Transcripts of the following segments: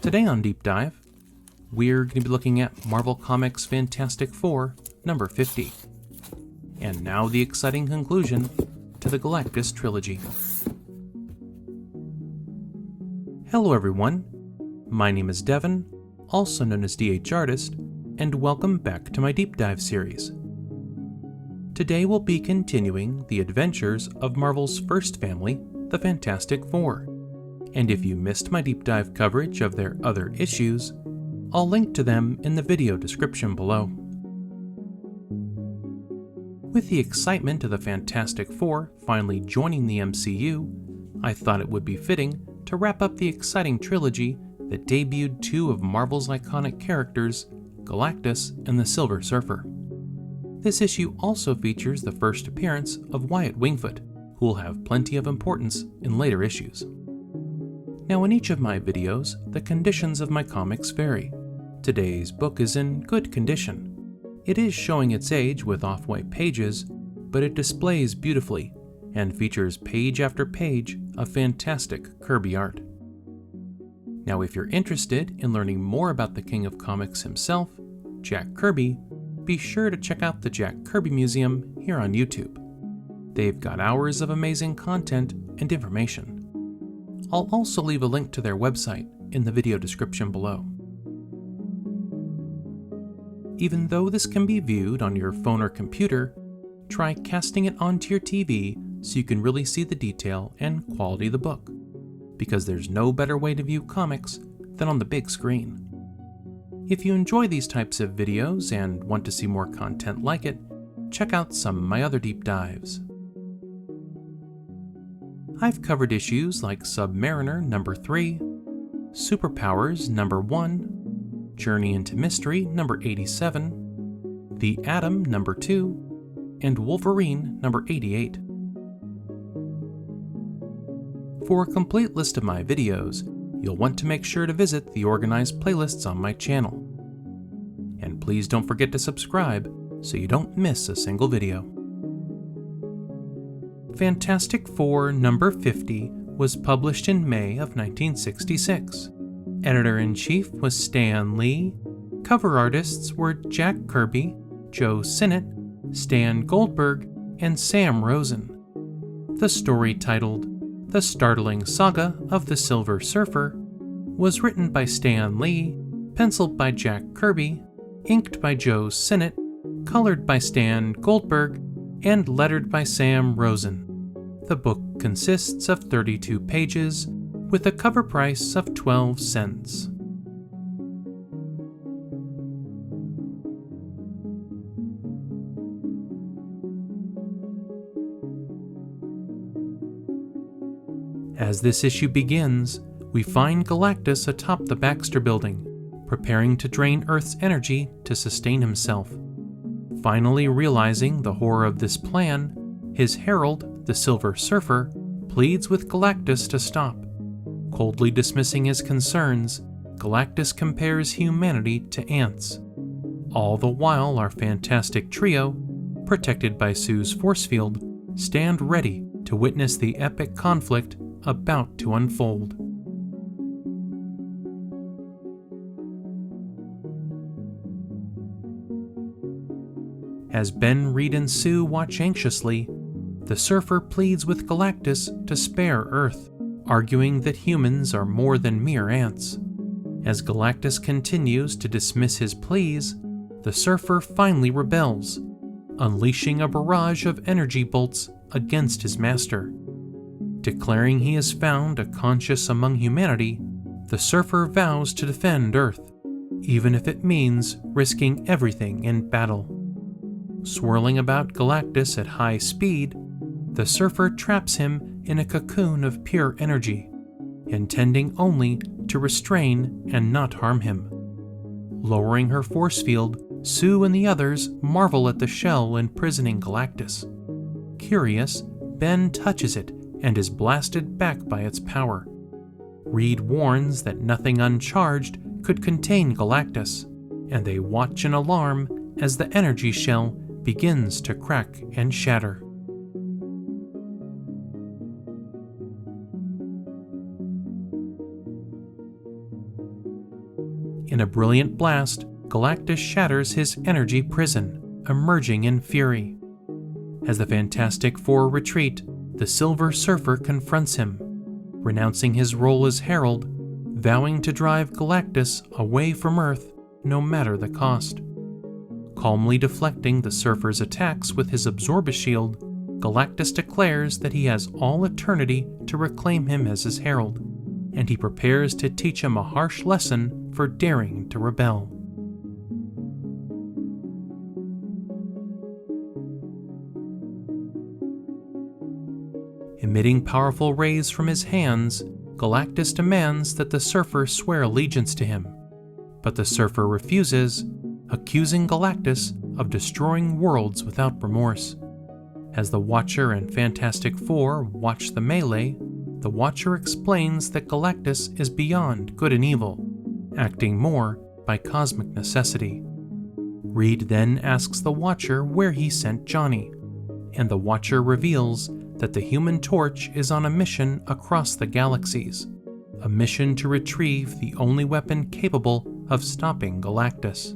Today on Deep Dive, we're going to be looking at Marvel Comics Fantastic Four, number 50. And now the exciting conclusion to the Galactus trilogy. Hello everyone, my name is Devin, also known as DH Artist, and welcome back to my Deep Dive series. Today we'll be continuing the adventures of Marvel's first family, the Fantastic Four. And if you missed my deep dive coverage of their other issues, I'll link to them in the video description below. With the excitement of the Fantastic Four finally joining the MCU, I thought it would be fitting to wrap up the exciting trilogy that debuted two of Marvel's iconic characters, Galactus and the Silver Surfer. This issue also features the first appearance of Wyatt Wingfoot, who will have plenty of importance in later issues. Now, in each of my videos, the conditions of my comics vary. Today's book is in good condition. It is showing its age with off-white pages, but it displays beautifully and features page after page of fantastic Kirby art. Now, if you're interested in learning more about the King of Comics himself, Jack Kirby, be sure to check out the Jack Kirby Museum here on YouTube. They've got hours of amazing content and information. I'll also leave a link to their website in the video description below. Even though this can be viewed on your phone or computer, try casting it onto your TV so you can really see the detail and quality of the book, because there's no better way to view comics than on the big screen. If you enjoy these types of videos and want to see more content like it, check out some of my other deep dives. I've covered issues like Submariner number 3, Superpowers number 1, Journey into Mystery number 87, The Atom number 2, and Wolverine number 88. For a complete list of my videos, you'll want to make sure to visit the organized playlists on my channel. And please don't forget to subscribe so you don't miss a single video. Fantastic Four number 50 was published in May of 1966. Editor-in-chief was Stan Lee. Cover artists were Jack Kirby, Joe Sinnott, Stan Goldberg, and Sam Rosen. The story, titled The Startling Saga of the Silver Surfer, was written by Stan Lee, penciled by Jack Kirby, inked by Joe Sinnott, colored by Stan Goldberg, and lettered by Sam Rosen. The book consists of 32 pages, with a cover price of 12 cents. As this issue begins, we find Galactus atop the Baxter Building, preparing to drain Earth's energy to sustain himself. Finally realizing the horror of this plan, his herald, the Silver Surfer, pleads with Galactus to stop. Coldly dismissing his concerns, Galactus compares humanity to ants. All the while, our fantastic trio, protected by Sue's force field, stand ready to witness the epic conflict about to unfold. As Ben, Reed, and Sue watch anxiously, the Surfer pleads with Galactus to spare Earth, arguing that humans are more than mere ants. As Galactus continues to dismiss his pleas, the Surfer finally rebels, unleashing a barrage of energy bolts against his master. Declaring he has found a conscience among humanity, the Surfer vows to defend Earth, even if it means risking everything in battle. Swirling about Galactus at high speed, the Surfer traps him in a cocoon of pure energy, intending only to restrain and not harm him. Lowering her force field, Sue and the others marvel at the shell imprisoning Galactus. Curious, Ben touches it and is blasted back by its power. Reed warns that nothing uncharged could contain Galactus, and they watch in alarm as the energy shell begins to crack and shatter. In a brilliant blast, Galactus shatters his energy prison, emerging in fury. As the Fantastic Four retreat, the Silver Surfer confronts him, renouncing his role as Herald, vowing to drive Galactus away from Earth no matter the cost. Calmly deflecting the Surfer's attacks with his Absorba Shield, Galactus declares that he has all eternity to reclaim him as his Herald, and he prepares to teach him a harsh lesson for daring to rebel. Emitting powerful rays from his hands, Galactus demands that the Surfer swear allegiance to him, but the Surfer refuses, accusing Galactus of destroying worlds without remorse. As the Watcher and Fantastic Four watch the melee, the Watcher explains that Galactus is beyond good and evil, acting more by cosmic necessity. Reed then asks the Watcher where he sent Johnny, and the Watcher reveals that the Human Torch is on a mission across the galaxies, a mission to retrieve the only weapon capable of stopping Galactus.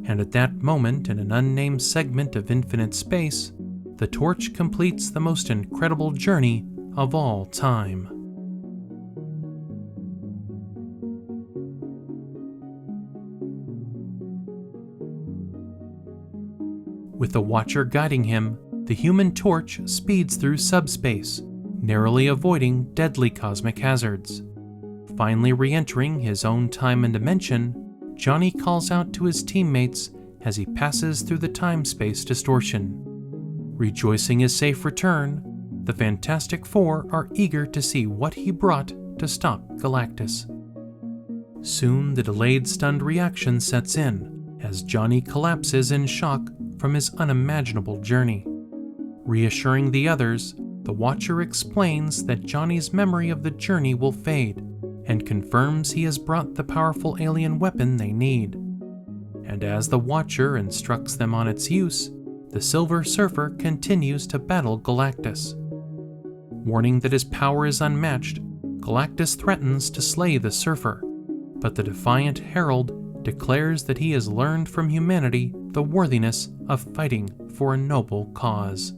And at that moment in an unnamed segment of infinite space, the Torch completes the most incredible journey of all time. With the Watcher guiding him, the Human Torch speeds through subspace, narrowly avoiding deadly cosmic hazards. Finally re-entering his own time and dimension, Johnny calls out to his teammates as he passes through the time-space distortion. Rejoicing his safe return, the Fantastic Four are eager to see what he brought to stop Galactus. Soon the delayed stunned reaction sets in as Johnny collapses in shock from his unimaginable journey. Reassuring the others, the Watcher explains that Johnny's memory of the journey will fade, and confirms he has brought the powerful alien weapon they need. And as the Watcher instructs them on its use, the Silver Surfer continues to battle Galactus. Warning that his power is unmatched, Galactus threatens to slay the Surfer, but the defiant Herald declares that he has learned from humanity the worthiness of fighting for a noble cause.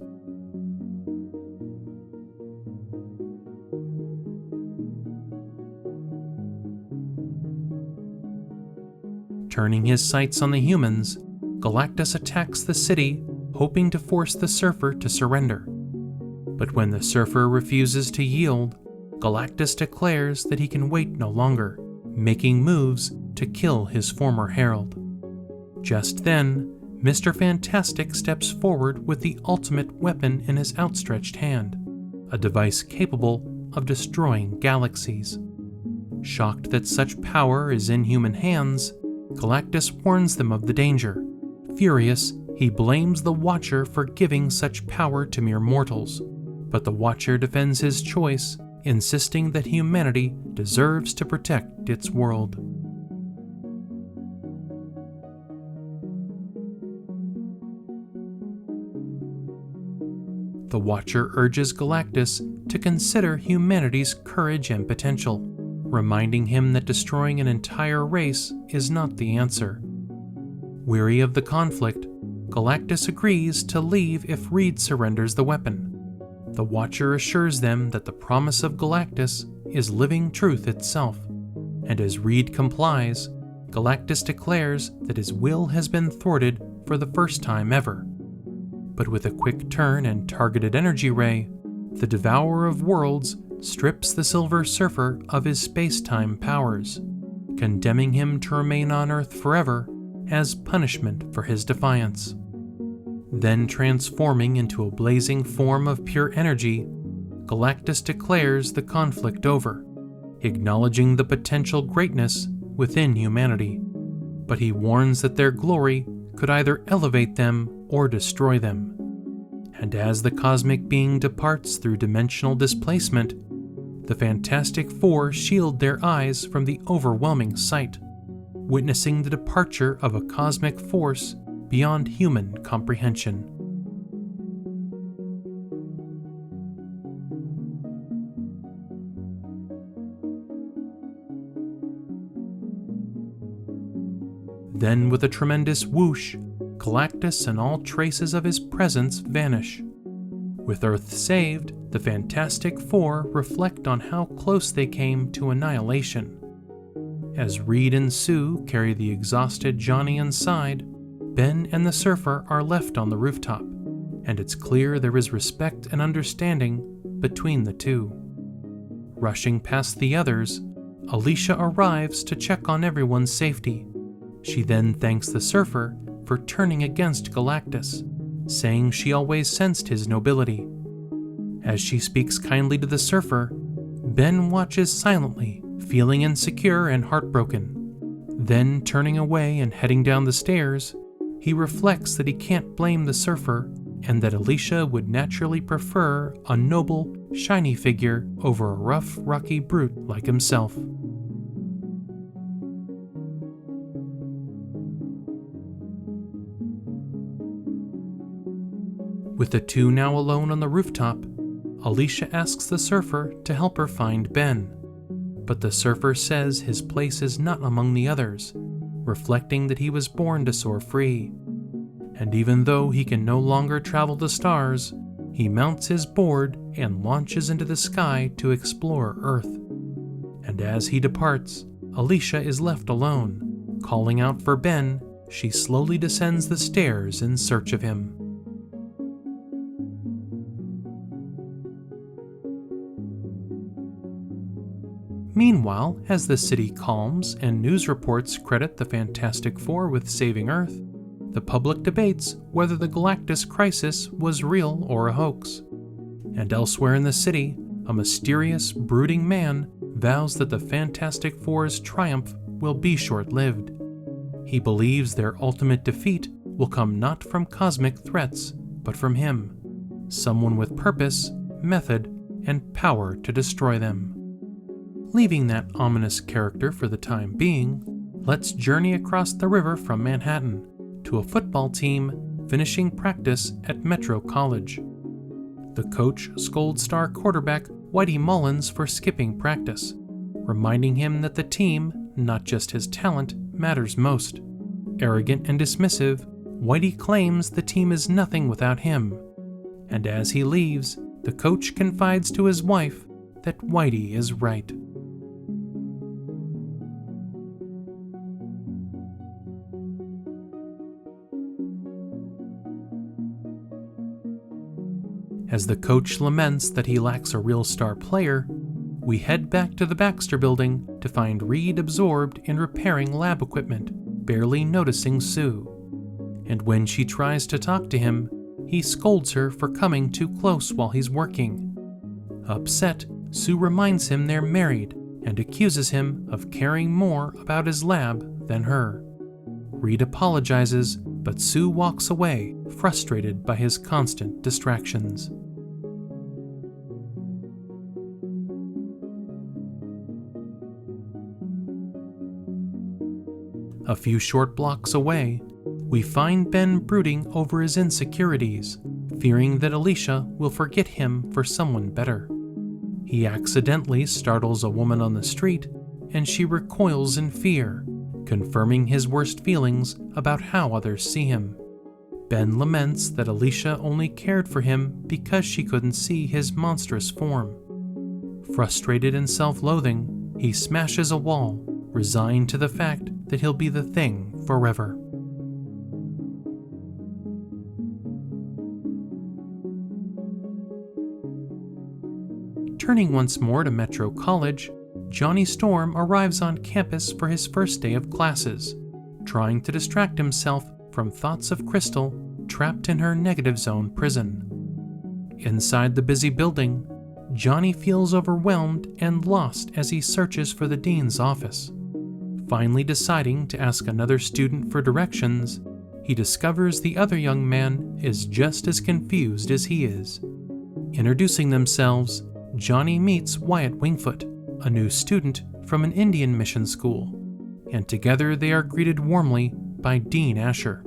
Turning his sights on the humans, Galactus attacks the city, hoping to force the Surfer to surrender. But when the Surfer refuses to yield, Galactus declares that he can wait no longer, making moves to kill his former Herald. Just then, Mr. Fantastic steps forward with the ultimate weapon in his outstretched hand, a device capable of destroying galaxies. Shocked that such power is in human hands, Galactus warns them of the danger. Furious, he blames the Watcher for giving such power to mere mortals, but the Watcher defends his choice, insisting that humanity deserves to protect its world. The Watcher urges Galactus to consider humanity's courage and potential, reminding him that destroying an entire race is not the answer. Weary of the conflict, Galactus agrees to leave if Reed surrenders the weapon. The Watcher assures them that the promise of Galactus is living truth itself, and as Reed complies, Galactus declares that his will has been thwarted for the first time ever. But with a quick turn and targeted energy ray, the Devourer of Worlds strips the Silver Surfer of his space-time powers, condemning him to remain on Earth forever as punishment for his defiance. Then transforming into a blazing form of pure energy, Galactus declares the conflict over, acknowledging the potential greatness within humanity. But he warns that their glory could either elevate them or destroy them. And as the cosmic being departs through dimensional displacement, the Fantastic Four shield their eyes from the overwhelming sight, witnessing the departure of a cosmic force beyond human comprehension. Then with a tremendous whoosh, Galactus and all traces of his presence vanish. With Earth saved, the Fantastic Four reflect on how close they came to annihilation. As Reed and Sue carry the exhausted Johnny inside, Ben and the Surfer are left on the rooftop, and it's clear there is respect and understanding between the two. Rushing past the others, Alicia arrives to check on everyone's safety. She then thanks the Surfer for turning against Galactus, saying she always sensed his nobility. As she speaks kindly to the Surfer, Ben watches silently, feeling insecure and heartbroken. Then, turning away and heading down the stairs, he reflects that he can't blame the Surfer and that Alicia would naturally prefer a noble, shiny figure over a rough, rocky brute like himself. With the two now alone on the rooftop, Alicia asks the Surfer to help her find Ben, but the Surfer says his place is not among the others, reflecting that he was born to soar free. And even though he can no longer travel the stars, he mounts his board and launches into the sky to explore Earth. And as he departs, Alicia is left alone. Calling out for Ben, she slowly descends the stairs in search of him. Meanwhile, as the city calms and news reports credit the Fantastic Four with saving Earth, the public debates whether the Galactus crisis was real or a hoax. And elsewhere in the city, a mysterious, brooding man vows that the Fantastic Four's triumph will be short-lived. He believes their ultimate defeat will come not from cosmic threats, but from him, someone with purpose, method, and power to destroy them. Leaving that ominous character for the time being, let's journey across the river from Manhattan to a football team finishing practice at Metro College. The coach scolds star quarterback Whitey Mullins for skipping practice, reminding him that the team, not just his talent, matters most. Arrogant and dismissive, Whitey claims the team is nothing without him, and as he leaves, the coach confides to his wife that Whitey is right. As the coach laments that he lacks a real star player, we head back to the Baxter building to find Reed absorbed in repairing lab equipment, barely noticing Sue. And when she tries to talk to him, he scolds her for coming too close while he's working. Upset, Sue reminds him they're married and accuses him of caring more about his lab than her. Reed apologizes, but Sue walks away, frustrated by his constant distractions. A few short blocks away, we find Ben brooding over his insecurities, fearing that Alicia will forget him for someone better. He accidentally startles a woman on the street, and she recoils in fear, confirming his worst feelings about how others see him. Ben laments that Alicia only cared for him because she couldn't see his monstrous form. Frustrated and self-loathing, he smashes a wall, resigned to the fact that he'll be the Thing forever. Turning once more to Metro College, Johnny Storm arrives on campus for his first day of classes, trying to distract himself from thoughts of Crystal trapped in her negative zone prison. Inside the busy building, Johnny feels overwhelmed and lost as he searches for the dean's office. Finally deciding to ask another student for directions, he discovers the other young man is just as confused as he is. Introducing themselves, Johnny meets Wyatt Wingfoot, a new student from an Indian mission school, and together they are greeted warmly by Dean Asher.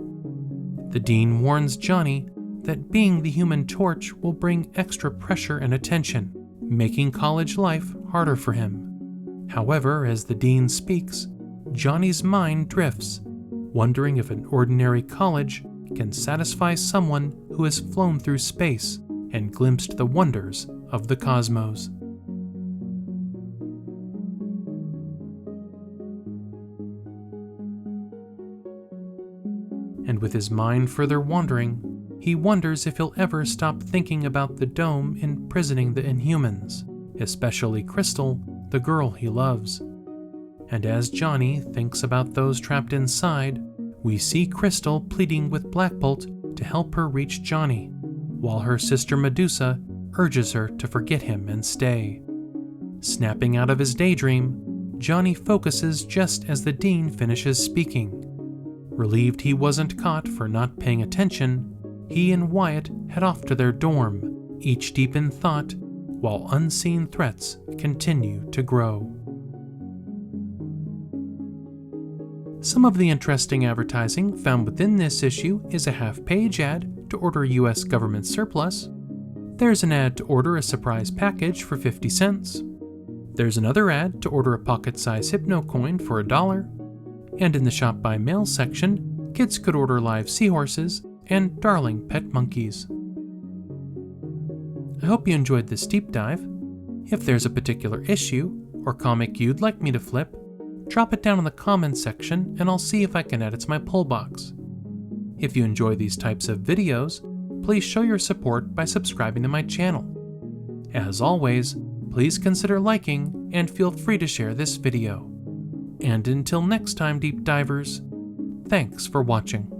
The dean warns Johnny that being the Human Torch will bring extra pressure and attention, making college life harder for him. However, as the dean speaks, Johnny's mind drifts, wondering if an ordinary college can satisfy someone who has flown through space and glimpsed the wonders of the cosmos. And with his mind further wandering, he wonders if he'll ever stop thinking about the dome imprisoning the Inhumans, especially Crystal, the girl he loves. And as Johnny thinks about those trapped inside, we see Crystal pleading with Black Bolt to help her reach Johnny, while her sister Medusa urges her to forget him and stay. Snapping out of his daydream, Johnny focuses just as the Dean finishes speaking. Relieved he wasn't caught for not paying attention, he and Wyatt head off to their dorm, each deep in thought, while unseen threats continue to grow. Some of the interesting advertising found within this issue is a half-page ad to order US government surplus. There's an ad to order a surprise package for 50 cents. There's another ad to order a pocket-size Hypno coin for $1. And in the Shop by Mail section, kids could order live seahorses and darling pet monkeys. I hope you enjoyed this deep dive. If there's a particular issue or comic you'd like me to flip, drop it down in the comments section and I'll see if I can add it to my pull box. If you enjoy these types of videos, please show your support by subscribing to my channel. As always, please consider liking and feel free to share this video. And until next time, deep divers, thanks for watching.